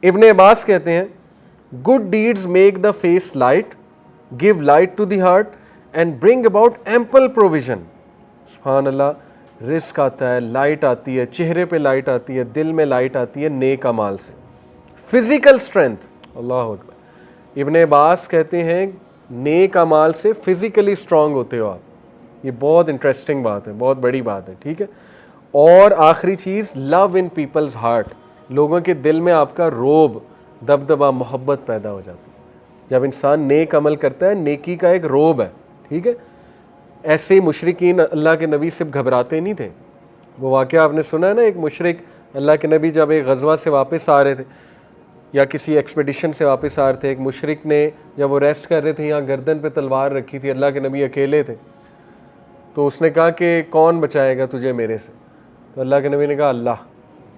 ابن عباس کہتے ہیں good deeds make the face light, give light to the heart and bring about ample provision. سبحان اللہ، رزق آتا ہے، لائٹ آتی ہے، چہرے پہ لائٹ آتی ہے، دل میں لائٹ آتی ہے نیک اعمال سے. فزیکل اسٹرینتھ، اللہ اکبر. ابن عباس کہتے ہیں نیک اعمال سے فزیکلی اسٹرانگ ہوتے ہو آپ. یہ بہت انٹرسٹنگ بات ہے، بہت بڑی بات ہے، ٹھیک ہے. اور آخری چیز، لو ان پیپلز ہارٹ، لوگوں کے دل میں آپ کا روب، دبدبہ، محبت پیدا ہو جاتی ہے. جب انسان نیک عمل کرتا ہے، نیکی کا ایک روب ہے، ٹھیک ہے. ایسے ہی مشرکین اللہ کے نبی سے گھبراتے نہیں تھے. وہ واقعہ آپ نے سنا ہے نا، ایک مشرک اللہ کے نبی جب ایک غزوہ سے واپس آ رہے تھے یا کسی ایکسپیڈیشن سے واپس آ رہے تھے، ایک مشرک نے جب وہ ریسٹ کر رہے تھے یہاں گردن پہ تلوار رکھی تھی، اللہ کے نبی اکیلے تھے، تو اس نے کہا کہ کون بچائے گا تجھے میرے سے؟ تو اللہ کے نبی نے کہا اللہ.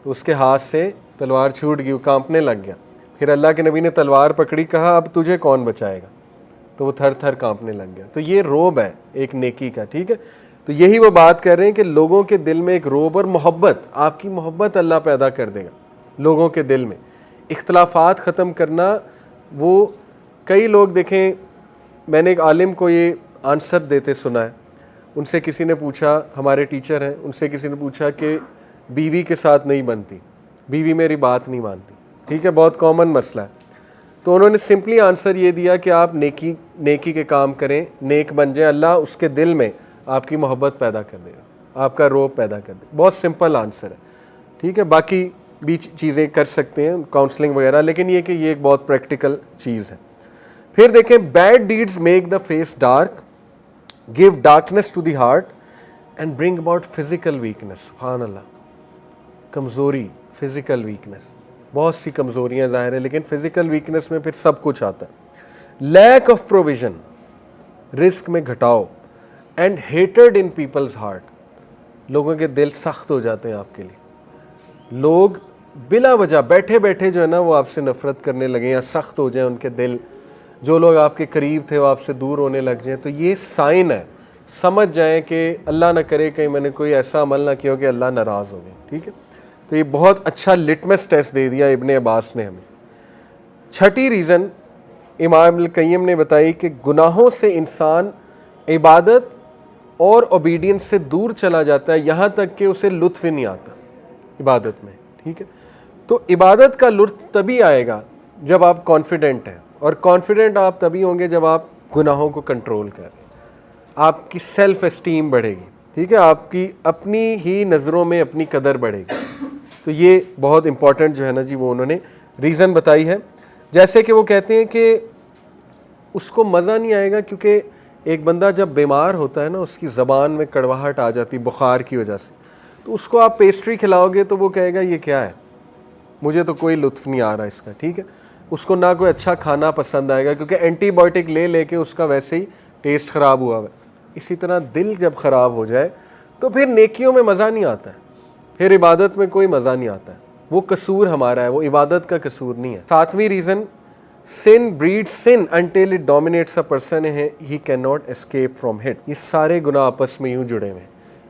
تو اس کے ہاتھ سے تلوار چھوٹ گئی، وہ کانپنے لگ گیا. پھر اللہ کے نبی نے تلوار پکڑی، کہا اب تجھے کون بچائے گا؟ تو وہ تھر تھر کانپنے لگ گیا. تو یہ روب ہے ایک نیکی کا، ٹھیک ہے. تو یہی وہ بات کر رہے ہیں کہ لوگوں کے دل میں ایک روب اور محبت، آپ کی محبت اللہ پیدا کر دے گا لوگوں کے دل میں. اختلافات ختم کرنا، وہ کئی لوگ دیکھیں، میں نے ایک عالم کو یہ آنسر دیتے سنا ہے. ان سے کسی نے پوچھا، ہمارے ٹیچر ہیں، ان سے کسی نے پوچھا کہ بیوی کے ساتھ نہیں بنتی، بیوی میری بات نہیں مانتی، ٹھیک ہے، بہت کامن مسئلہ ہے. تو انہوں نے سمپلی آنسر یہ دیا کہ آپ نیکی کے کام کریں، نیک بن جائیں، اللہ اس کے دل میں آپ کی محبت پیدا کر دے گا، آپ کا روب پیدا کر دے گا. بہت سمپل آنسر ہے، ٹھیک ہے. باقی بھی چیزیں کر سکتے ہیں، کاؤنسلنگ وغیرہ، لیکن یہ کہ یہ ایک بہت پریکٹیکل چیز ہے. پھر دیکھیں bad deeds make the face dark, give darkness to the heart and bring about physical weakness. سبحان اللہ، کمزوری، فزیکل ویکنیس، بہت سی کمزوریاں ظاہر ہیں، لیکن فزیکل ویکنیس میں پھر سب کچھ آتا ہے. لیک آف پروویژن، رزق میں گھٹاؤ، and hatred in people's heart, لوگوں کے دل سخت ہو جاتے ہیں آپ کے لیے. لوگ بلا وجہ بیٹھے بیٹھے جو ہے نا وہ آپ سے نفرت کرنے لگیں یا سخت ہو جائیں ان کے دل. جو لوگ آپ کے قریب تھے وہ آپ سے دور ہونے لگ جائیں. تو یہ سائن ہے، سمجھ جائیں کہ اللہ نہ کرے کہیں میں نے کوئی ایسا عمل نہ کیا ہو کہ اللہ ناراض ہو گئے، ٹھیک ہے. تو یہ بہت اچھا لٹمس ٹیسٹ دے دیا ابن عباس نے ہمیں. چھٹی ریزن امام ابن القیم نے بتائی کہ گناہوں سے انسان عبادت اور اوبیڈینس سے دور چلا جاتا ہے، یہاں تک کہ اسے لطف ہی نہیں آتا عبادت میں، ٹھیک ہے. تو عبادت کا لطف تبھی آئے گا جب آپ کانفیڈنٹ ہیں، اور کانفیڈنٹ آپ تبھی ہوں گے جب آپ گناہوں کو کنٹرول کریں. آپ کی سیلف اسٹیم بڑھے گی، ٹھیک ہے، آپ کی اپنی ہی نظروں میں اپنی قدر بڑھے گی. تو یہ بہت امپورٹنٹ جو ہے نا جی وہ انہوں نے ریزن بتائی ہے. جیسے کہ وہ کہتے ہیں کہ اس کو مزہ نہیں آئے گا، کیونکہ ایک بندہ جب بیمار ہوتا ہے نا اس کی زبان میں کڑواہٹ آ جاتی بخار کی وجہ سے. تو اس کو آپ پیسٹری کھلاؤ گے تو وہ کہے گا یہ کیا ہے، مجھے تو کوئی لطف نہیں آ رہا اس کا، ٹھیک ہے. اس کو نہ کوئی اچھا کھانا پسند آئے گا، کیونکہ اینٹی بایوٹک لے لے کے اس کا ویسے ہی ٹیسٹ خراب ہوا ہے. اسی طرح دل جب خراب ہو جائے تو پھر نیکیوں میں مزہ نہیں آتا ہے، پھر عبادت میں کوئی مزہ نہیں آتا ہے. وہ قصور ہمارا ہے، وہ عبادت کا قصور نہیں ہے. ساتویں reason, sin breeds sin until it dominates a person he cannot escape from it. یہ سارے گناہ آپس میں یوں جڑے ہوئے،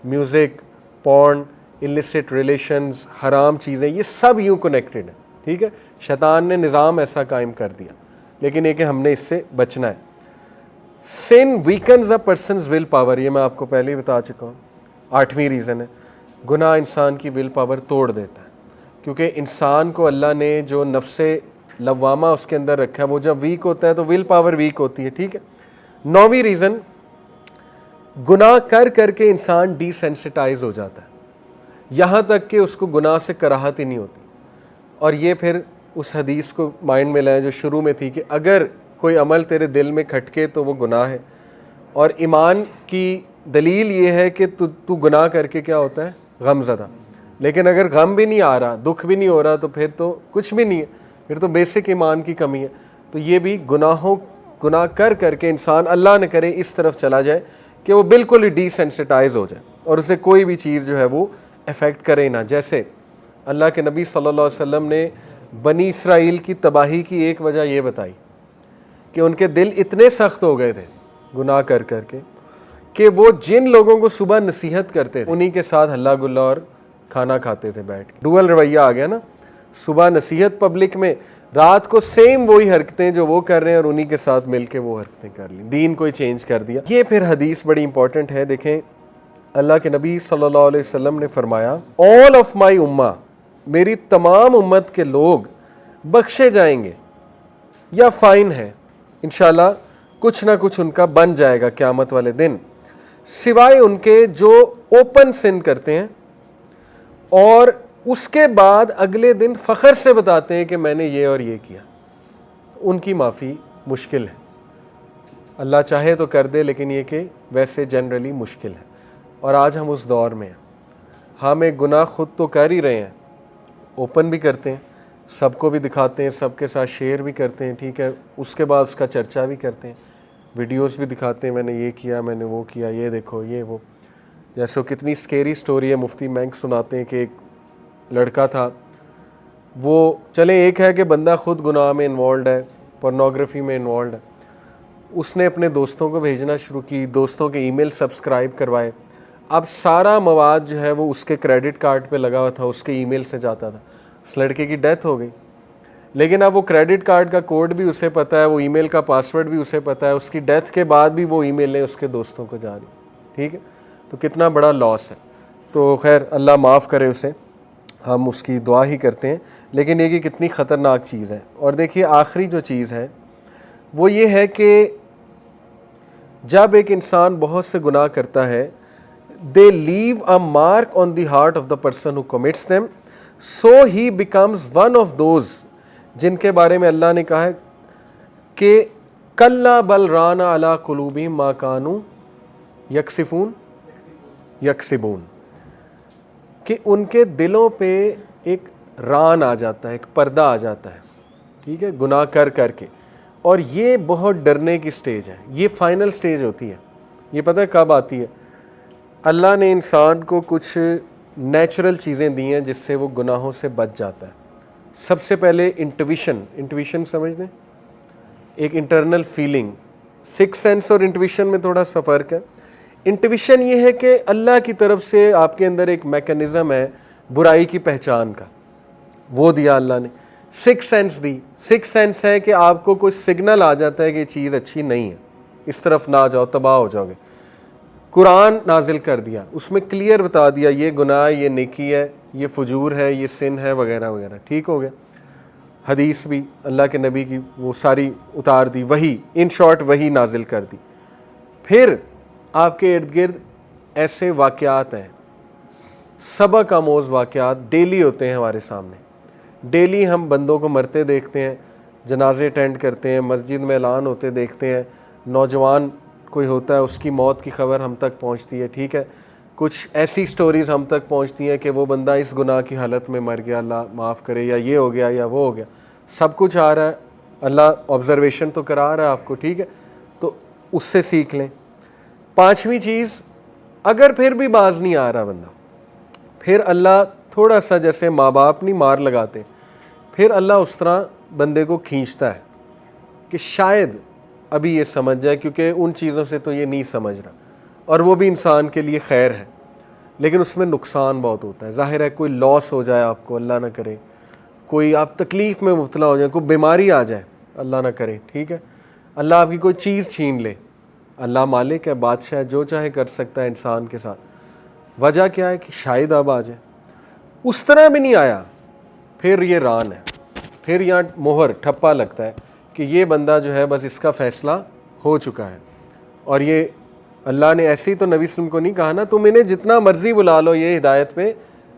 میوزک، پورن، illicit relations، حرام چیزیں، یہ سب یوں کنیکٹڈ ہیں، ٹھیک ہے. شیطان نے نظام ایسا قائم کر دیا، لیکن یہ کہ ہم نے اس سے بچنا ہے. sin weakens a person's will power، یہ میں آپ کو پہلے ہی بتا چکا ہوں. آٹھویں ریزن ہے، گناہ انسان کی ول پاور توڑ دیتا ہے، کیونکہ انسان کو اللہ نے جو نفس لوامہ اس کے اندر رکھا ہے وہ جب ویک ہوتا ہے تو ول پاور ویک ہوتی ہے، ٹھیک ہے. نویں ریزن، گناہ کر کر کے انسان ڈی سینسٹائز ہو جاتا ہے، یہاں تک کہ اس کو گناہ سے کراہت ہی نہیں ہوتی. اور یہ پھر اس حدیث کو مائنڈ میں لائیں جو شروع میں تھی کہ اگر کوئی عمل تیرے دل میں کھٹکے تو وہ گناہ ہے. اور ایمان کی دلیل یہ ہے کہ تو گناہ کر کے کیا ہوتا ہے، غم زدہ. لیکن اگر غم بھی نہیں آ رہا، دکھ بھی نہیں ہو رہا، تو پھر تو کچھ بھی نہیں ہے، پھر تو بیسک ایمان کی کمی ہے. تو یہ بھی گناہ کر کر کے انسان اللہ نہ کرے اس طرف چلا جائے کہ وہ بالکل ہی ڈی سینسٹائز ہو جائے اور اسے کوئی بھی چیز جو ہے وہ افیکٹ کرے نہ. جیسے اللہ کے نبی صلی اللہ علیہ وسلم نے بنی اسرائیل کی تباہی کی ایک وجہ یہ بتائی کہ ان کے دل اتنے سخت ہو گئے تھے گناہ کر کر کے کہ وہ جن لوگوں کو صبح نصیحت کرتے تھے انہی کے ساتھ ہلا گلا اور کھانا کھاتے تھے بیٹھ کے. ڈوئل رویہ آ گیا نا. صبح نصیحت پبلک میں, رات کو سیم وہی حرکتیں جو وہ کر رہے ہیں اور انہی کے ساتھ مل کے وہ حرکتیں کر لیں, دین کو ہی چینج کر دیا. یہ پھر حدیث بڑی امپورٹنٹ ہے. دیکھیں اللہ کے نبی صلی اللہ علیہ وسلم نے فرمایا آل آف مائی امہ, میری تمام امت کے لوگ بخشے جائیں گے یا فائن ہے انشاءاللہ کچھ نہ کچھ ان کا بن جائے گا قیامت والے دن, سوائے ان کے جو اوپن سن کرتے ہیں اور اس کے بعد اگلے دن فخر سے بتاتے ہیں کہ میں نے یہ اور یہ کیا, ان کی معافی مشکل ہے. اللہ چاہے تو کر دے, لیکن یہ کہ ویسے جنرلی مشکل ہے. اور آج ہم اس دور میں ہیں, ہم ایک گناہ خود تو کر ہی رہے ہیں, اوپن بھی کرتے ہیں, سب کو بھی دکھاتے ہیں, سب کے ساتھ شیئر بھی کرتے ہیں, ٹھیک ہے, اس کے بعد اس کا چرچا بھی کرتے ہیں, ویڈیوز بھی دکھاتے ہیں, میں نے یہ کیا, میں نے وہ کیا, یہ دیکھو یہ وہ. جیسے وہ کتنی سکیری سٹوری ہے, مفتی مینک سناتے ہیں کہ ایک لڑکا تھا, وہ چلیں ایک ہے کہ بندہ خود گناہ میں انوالوڈ ہے, پورنوگرافی میں انوالوڈ ہے, اس نے اپنے دوستوں کو بھیجنا شروع کی, دوستوں کے ای میل سبسکرائب کروائے, اب سارا مواد جو ہے وہ اس کے کریڈٹ کارڈ پہ لگا ہوا تھا, اس کے ای میل سے جاتا تھا. اس لڑکے کی ڈیتھ ہو گئی, لیکن اب وہ کریڈٹ کارڈ کا کوڈ بھی اسے پتہ ہے, وہ ای میل کا پاسورڈ بھی اسے پتہ ہے, اس کی ڈیتھ کے بعد بھی وہ ای میلیں اس کے دوستوں کو جا رہی, ٹھیک ہے. تو کتنا بڑا لاس ہے. تو خیر اللہ معاف کرے اسے, ہم اس کی دعا ہی کرتے ہیں, لیکن یہ کہ کتنی خطرناک چیز ہے. اور دیکھیے آخری جو چیز ہے وہ یہ ہے کہ جب ایک انسان بہت سے گناہ کرتا ہے, they leave a mark on the heart of the person who commits them, so he becomes one of those جن کے بارے میں اللہ نے کہا ہے کہ کلا بل ران علی قلوبہم ما کانوا یکسبون, کہ ان کے دلوں پہ ایک ران آ جاتا ہے, ایک پردہ آ جاتا ہے, ٹھیک ہے, گناہ کر کر کے. اور یہ بہت ڈرنے کی سٹیج ہے, یہ فائنل سٹیج ہوتی ہے. یہ پتہ ہے کب آتی ہے؟ اللہ نے انسان کو کچھ نیچرل چیزیں دی ہیں جس سے وہ گناہوں سے بچ جاتا ہے. سب سے پہلے انٹویشن سمجھ دیں, ایک انٹرنل فیلنگ. سکس سینس اور انٹویشن میں تھوڑا سا فرق ہے. انٹویشن یہ ہے کہ اللہ کی طرف سے آپ کے اندر ایک میکانزم ہے برائی کی پہچان کا, وہ دیا اللہ نے. سکس سینس دی, سکس سینس ہے کہ آپ کو کوئی سگنل آ جاتا ہے کہ یہ چیز اچھی نہیں ہے, اس طرف نہ جاؤ تباہ ہو جاؤ گے. قرآن نازل کر دیا, اس میں کلیئر بتا دیا یہ گناہ, یہ نیکی ہے, یہ فجور ہے, یہ سن ہے, وغیرہ وغیرہ, ٹھیک ہو گیا. حدیث بھی اللہ کے نبی کی وہ ساری اتار دی, وہی ان شارٹ وہی نازل کر دی. پھر آپ کے ارد گرد ایسے واقعات ہیں, سبق آموز واقعات ڈیلی ہوتے ہیں ہمارے سامنے. ڈیلی ہم بندوں کو مرتے دیکھتے ہیں, جنازے اٹینڈ کرتے ہیں, مسجد میں اعلان ہوتے دیکھتے ہیں, نوجوان کوئی ہوتا ہے اس کی موت کی خبر ہم تک پہنچتی ہے, ٹھیک ہے. کچھ ایسی سٹوریز ہم تک پہنچتی ہیں کہ وہ بندہ اس گناہ کی حالت میں مر گیا, اللہ معاف کرے, یا یہ ہو گیا یا وہ ہو گیا. سب کچھ آ رہا ہے, اللہ آبزرویشن تو کرا رہا ہے آپ کو, ٹھیک ہے, تو اس سے سیکھ لیں. پانچویں چیز, اگر پھر بھی باز نہیں آ رہا بندہ, پھر اللہ تھوڑا سا جیسے ماں باپ نہیں مار لگاتے, پھر اللہ اس طرح بندے کو کھینچتا ہے کہ شاید ابھی یہ سمجھ جائے, کیونکہ ان چیزوں سے تو یہ نہیں سمجھ رہا, اور وہ بھی انسان کے لیے خیر ہے, لیکن اس میں نقصان بہت ہوتا ہے. ظاہر ہے کوئی لاس ہو جائے آپ کو, اللہ نہ کرے, کوئی آپ تکلیف میں مبتلا ہو جائے, کوئی بیماری آ جائے, اللہ نہ کرے, ٹھیک ہے, اللہ آپ کی کوئی چیز چھین لے. اللہ مالک ہے, بادشاہ ہے, جو چاہے کر سکتا ہے انسان کے ساتھ. وجہ کیا ہے کہ شاید اب آ جائے. اس طرح بھی نہیں آیا, پھر یہ ران ہے, پھر یہاں مہر ٹھپا لگتا ہے کہ یہ بندہ جو ہے بس اس کا فیصلہ ہو چکا ہے. اور یہ اللہ نے ایسے ہی تو نبی وسلم کو نہیں کہا نا, تم انہیں جتنا مرضی بلا لو یہ ہدایت پہ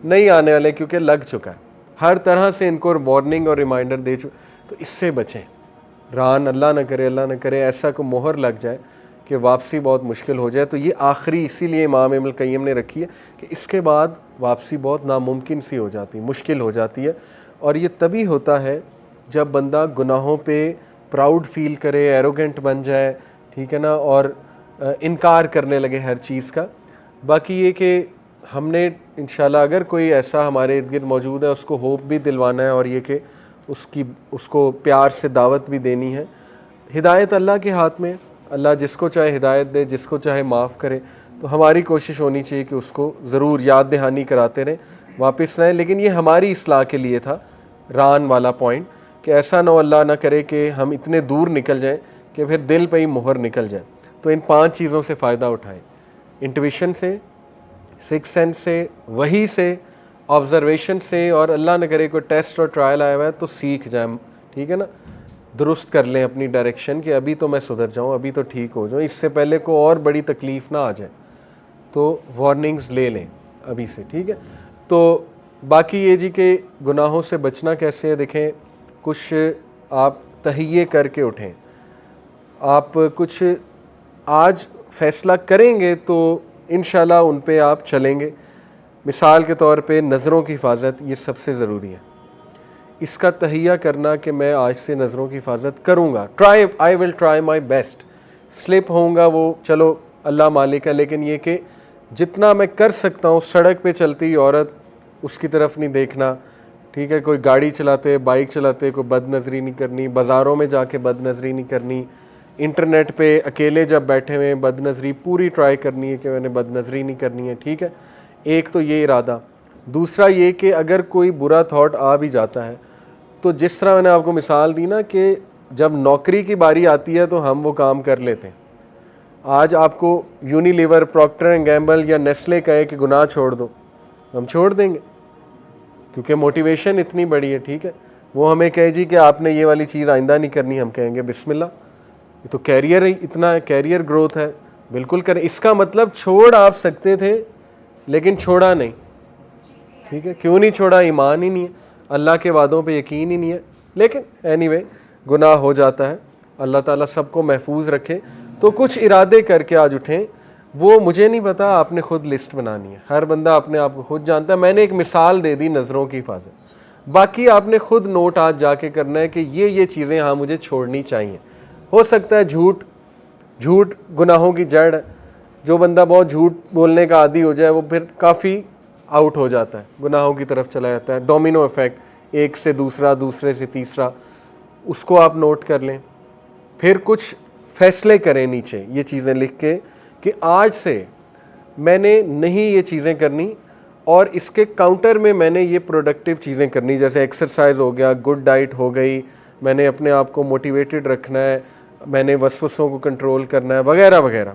نہیں آنے والے, کیونکہ لگ چکا ہے. ہر طرح سے ان کو وارننگ اور ریمائنڈر دے چکا, تو اس سے بچیں. ران اللہ نہ کرے, اللہ نہ کرے ایسا کو مہر لگ جائے کہ واپسی بہت مشکل ہو جائے. تو یہ آخری اسی لیے امام ابن القیم نے رکھی ہے کہ اس کے بعد واپسی بہت ناممکن سی ہو جاتی, مشکل ہو جاتی ہے. اور یہ تبھی ہوتا ہے جب بندہ گناہوں پہ پراؤڈ فیل کرے, ایروگنٹ بن جائے, ٹھیک ہے نا, اور انکار کرنے لگے ہر چیز کا. باقی یہ کہ ہم نے انشاءاللہ اگر کوئی ایسا ہمارے ارد گرد موجود ہے اس کو ہوپ بھی دلوانا ہے, اور یہ کہ اس کو پیار سے دعوت بھی دینی ہے. ہدایت اللہ کے ہاتھ میں, اللہ جس کو چاہے ہدایت دے, جس کو چاہے معاف کرے. تو ہماری کوشش ہونی چاہیے کہ اس کو ضرور یاد دہانی کراتے رہیں, واپس رہیں. لیکن یہ ہماری اصلاح کے لیے تھا, ران والا پوائنٹ کہ ایسا نہ ہو اللہ نہ کرے کہ ہم اتنے دور نکل جائیں کہ پھر دل پہ ہی مہر نکل جائے. تو ان 5 چیزوں سے فائدہ اٹھائیں, انٹویشن سے, سکس سینس سے, وحی سے, آبزرویشن سے, اور اللہ نہ کرے کوئی ٹیسٹ اور ٹرائل آیا ہوا ہے تو سیکھ جائیں, ٹھیک ہے نا, درست کر لیں اپنی ڈائریکشن کہ ابھی تو میں سدھر جاؤں, ابھی تو ٹھیک ہو جاؤں, اس سے پہلے کو اور بڑی تکلیف نہ آ جائے, تو وارننگز لے لیں ابھی سے, ٹھیک ہے. تو باقی یہ جی کہ گناہوں سے بچنا کیسے ہے, دیکھیں کچھ آپ تہیے کر کے اٹھیں, آپ کچھ آج فیصلہ کریں گے تو انشاءاللہ ان پہ آپ چلیں گے. مثال کے طور پہ نظروں کی حفاظت, یہ سب سے ضروری ہے. اس کا تہیہ کرنا کہ میں آج سے نظروں کی حفاظت کروں گا, I will try my best. Slip ہوں گا وہ چلو اللہ مالک ہے, لیکن یہ کہ جتنا میں کر سکتا ہوں, سڑک پہ چلتی عورت اس کی طرف نہیں دیکھنا, ٹھیک ہے, کوئی گاڑی چلاتے, بائک چلاتے, کوئی بد نظری نہیں کرنی, بازاروں میں جا کے بد نظری نہیں کرنی, انٹرنیٹ پہ اکیلے جب بیٹھے ہوئے بد نظری پوری ٹرائی کرنی ہے کہ میں نے بد نظری نہیں کرنی ہے, ٹھیک ہے. ایک تو یہ ارادہ. دوسرا یہ کہ اگر کوئی برا تھاٹ آ بھی جاتا ہے تو جس طرح میں نے آپ کو مثال دی نا کہ جب نوکری کی باری آتی ہے تو ہم وہ کام کر لیتے ہیں. آج آپ کو یونیلیور, پروکٹر اینڈ گیمبل یا نیسلے کہے کہ گناہ چھوڑ دو, ہم چھوڑ دیں گے کیونکہ موٹیویشن اتنی بڑی ہے, ٹھیک ہے. وہ ہمیں کہے جی کہ آپ نے یہ والی چیز آئندہ نہیں کرنی, ہم کہیں گے بسم اللہ, یہ تو کیریئر ہی اتنا, کیریئر گروتھ ہے, بالکل کریں. اس کا مطلب چھوڑ آپ سکتے تھے لیکن چھوڑا نہیں, ٹھیک ہے. کیوں نہیں چھوڑا؟ ایمان ہی نہیں ہے, اللہ کے وعدوں پہ یقین ہی نہیں ہے. لیکن اینی وے گناہ ہو جاتا ہے, اللہ تعالیٰ سب کو محفوظ رکھے. تو کچھ ارادے کر کے آج اٹھیں. وہ مجھے نہیں پتا, آپ نے خود لسٹ بنانی ہے, ہر بندہ اپنے آپ کو خود جانتا ہے. میں نے ایک مثال دے دی نظروں کی حفاظت, باقی آپ نے خود نوٹ آج جا کے کرنا ہے کہ یہ چیزیں ہاں مجھے چھوڑنی چاہیے. ہو سکتا ہے جھوٹ گناہوں کی جڑ ہے. جو بندہ بہت جھوٹ بولنے کا عادی ہو جائے وہ پھر کافی آؤٹ ہو جاتا ہے, گناہوں کی طرف چلا جاتا ہے. ڈومینو ایفیکٹ, ایک سے دوسرا, دوسرے سے تیسرا, اس کو آپ نوٹ کر لیں. پھر کچھ فیصلے کریں نیچے یہ چیزیں لکھ کے کہ آج سے میں نے نہیں یہ چیزیں کرنی, اور اس کے کاؤنٹر میں میں نے یہ پروڈکٹیو چیزیں کرنی, جیسے ایکسرسائز ہو گیا, گڈ ڈائٹ ہو گئی, میں نے اپنے آپ کو موٹیویٹڈ رکھنا ہے, میں نے وسوسوں کو کنٹرول کرنا ہے, وغیرہ وغیرہ.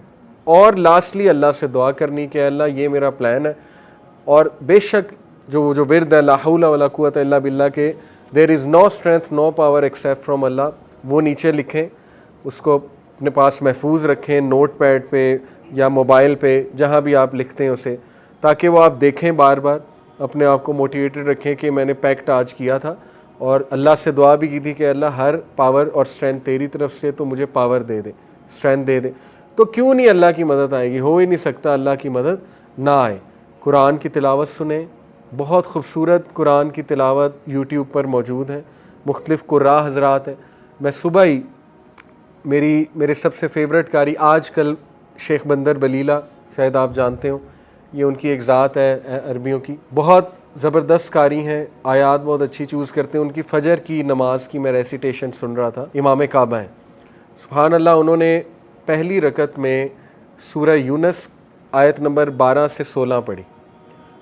اور لاسٹلی اللہ سے دعا کرنی کہ اللہ یہ میرا پلان ہے, اور بے شک جو ورد ہے لا حول ولا قوت الا باللہ کے there is no strength no power except from Allah, وہ نیچے لکھیں, اس کو اپنے پاس محفوظ رکھیں, نوٹ پیڈ پہ یا موبائل پہ, جہاں بھی آپ لکھتے ہیں اسے, تاکہ وہ آپ دیکھیں بار بار, اپنے آپ کو موٹیویٹڈ رکھیں کہ میں نے پیکٹ آج کیا تھا, اور اللہ سے دعا بھی کی تھی کہ اللہ ہر پاور اور اسٹرینتھ تیری طرف سے, تو مجھے پاور دے دے, اسٹرینتھ دے دے. تو کیوں نہیں اللہ کی مدد آئے گی؟ ہو ہی نہیں سکتا اللہ کی مدد نہ آئے. قرآن کی تلاوت سنیں, بہت خوبصورت قرآن کی تلاوت یوٹیوب پر موجود ہے, مختلف قراء حضرات ہیں. میں صبح ہی میرے سب سے فیوریٹ قاری آج کل شیخ بندر بلیلہ, شاید آپ جانتے ہوں, یہ ان کی ایک ذات ہے عربیوں کی, بہت زبردست قاری ہیں, آیات بہت اچھی چوز کرتے ہیں. ان کی فجر کی نماز کی میں ریسیٹیشن سن رہا تھا, امام کعبہ ہیں, سبحان اللہ. انہوں نے پہلی رکعت میں سورہ یونس آیت نمبر 12 سے 16 پڑھی,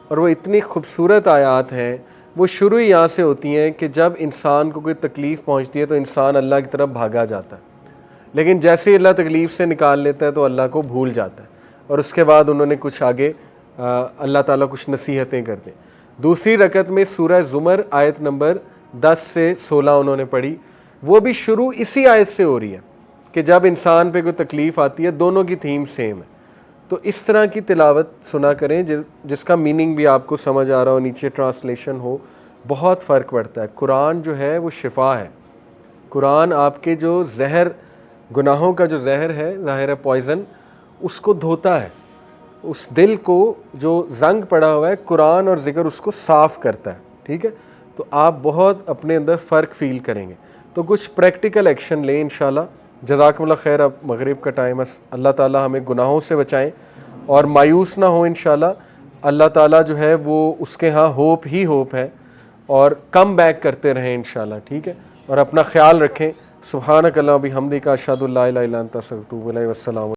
اور وہ اتنی خوبصورت آیات ہیں. وہ شروع ہی یہاں سے ہوتی ہیں کہ جب انسان کو کوئی تکلیف پہنچتی ہے تو انسان اللہ کی طرف بھاگا جاتا ہے, لیکن جیسے اللہ تکلیف سے نکال لیتا ہے تو اللہ کو بھول جاتا ہے. اور اس کے بعد انہوں نے کچھ آگے اللہ تعالیٰ کچھ نصیحتیں کرتے. دوسری رکعت میں سورہ زمر آیت نمبر 10 سے 16 انہوں نے پڑھی, وہ بھی شروع اسی آیت سے ہو رہی ہے کہ جب انسان پہ کوئی تکلیف آتی ہے. دونوں کی تھیم سیم ہے. تو اس طرح کی تلاوت سنا کریں جس کا میننگ بھی آپ کو سمجھ آ رہا ہو, نیچے ٹرانسلیشن ہو, بہت فرق پڑتا ہے. قرآن جو ہے وہ شفا ہے. قرآن آپ کے جو زہر, گناہوں کا جو زہر ہے, ظاہر ہے پوائزن, اس کو دھوتا ہے. اس دل کو جو زنگ پڑا ہوا ہے, قرآن اور ذکر اس کو صاف کرتا ہے, ٹھیک ہے. تو آپ بہت اپنے اندر فرق فیل کریں گے. تو کچھ پریکٹیکل ایکشن لیں انشاءاللہ. جزاکم اللہ خیر. اب مغرب کا ٹائم ہے, اللہ تعالیٰ ہمیں گناہوں سے بچائیں اور مایوس نہ ہوں انشاءاللہ. اللہ تعالیٰ جو ہے وہ اس کے ہاں ہوپ ہی ہوپ ہے, اور کم بیک کرتے رہیں انشاءاللہ, ٹھیک ہے. اور اپنا خیال رکھیں. سبحانک اللہم و بحمدک اشہد ان لا الہ الا انت استغفرک و اتوب الیک. والسلام.